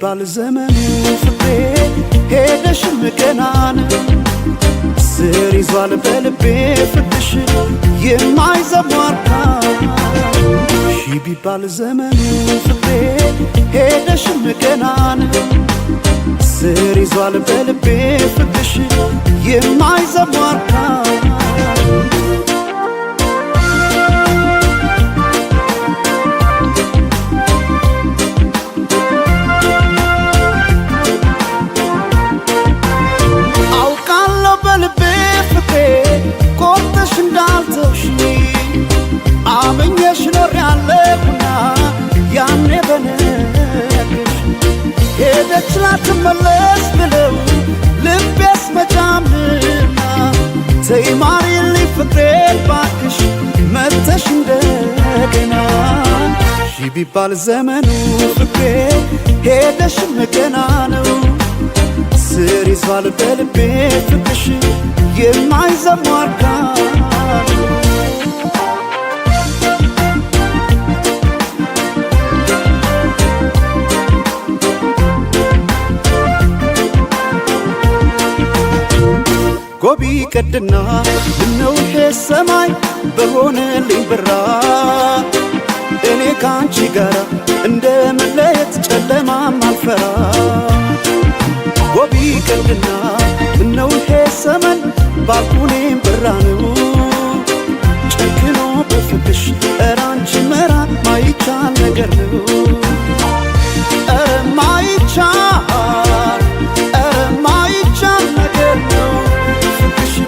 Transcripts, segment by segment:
ቢባል ዘመኑ ፍቅሬ ሄደሽም ገናን ስር ይዟል በልቤ ፍቅርሽ የማይዘሟርካ ቢባል ዘመኑ ፍቅሬ ሄደሽም ገናን ስር ይዟል በልቤ ፍቅርሽ የማይዘሟርካ አመኘሽ ኖር ያለሁና ያኔ በነግርሽ ሄደች ላትመለስ ብለው ልቤስ መጫምና ተይ ማሪልኝ ፍቅሬ ባክሽ መተሽ እንደገና ቢባል ዘመኑ ፍቅሬ ሄደሽም ገና ነው ስር ይዟል በልቤ ፍቅርሽ የማይዘሟርካ ጎቢ ቀድና ምነው ሰማይ በሆነልኝ ብራ እኔ ካንቺ ጋር እንደ መለየት ጨለማም አልፈራ ጎቢ ቀድና ምነው ሰማይ ባልኩኔም ብራ ነው ጨክኖ በፍቅሽ ኧረ አንቺ መራቅ ማይቻል ነገር ነው ኧረ ማይቻል ነገር ነው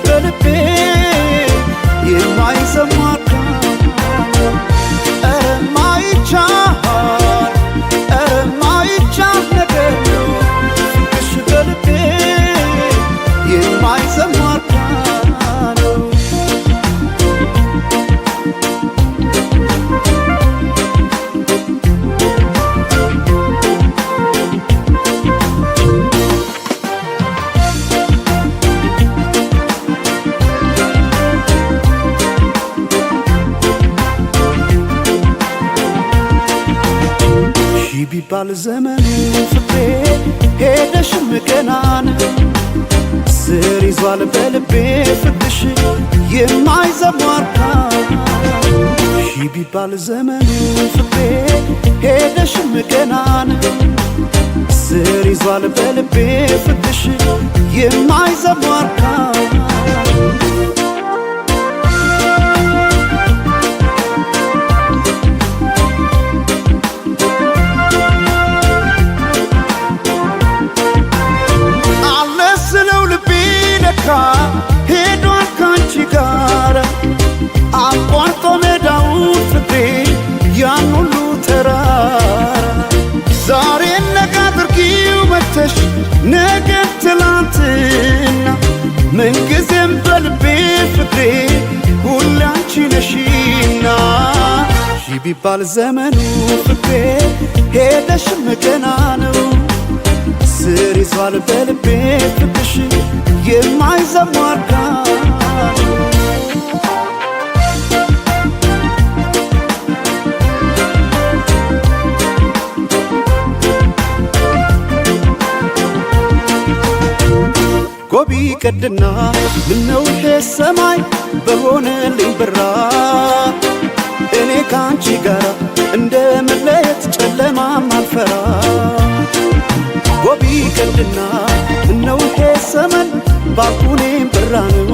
በልቤ የማይዘሟርካ ኧረ ማይቻል ነገር ነው ፍቅርሽ በልቤ የማይዘሟርካ ነው ቢባል ዘመኑ ፍቅሬ ሄደሽም ገናን ስር ይዟል በልቤ ፍቅርሽ የማይዘሟርካ ቢባል ዘመኑ ፍቅሬ ሄደሽም ገናን ስር ይዟል በልቤ ፍቅርሽ የማይዘሟርካ ሄዷል ካንቺ ጋር አቋርጦ ሜዳውን ፍቅሬ ያን ሁሉ ተራራ ዛሬ ነገ አድርጊው መተሽ ነገ ትላንትና ምንጊዜም በልቤ ፍቅሬ ሁሌ አንቺ ነሽና ቢባል ዘመኑ ፍቅሬ ሄደሽም ገና ነው ስር ይዟል በልቤ ፍቅርሽ የማይዘሟርካ ጎቢ ቀድና ምነው ሰማይ በሆነልኝ ብራ እኔ ካንቺ ጋር እንደ መለየት ጨለማም አልፈራ ጎቢ ቀድና ምነው ሰማይ ባልኩኔም ብራ ነው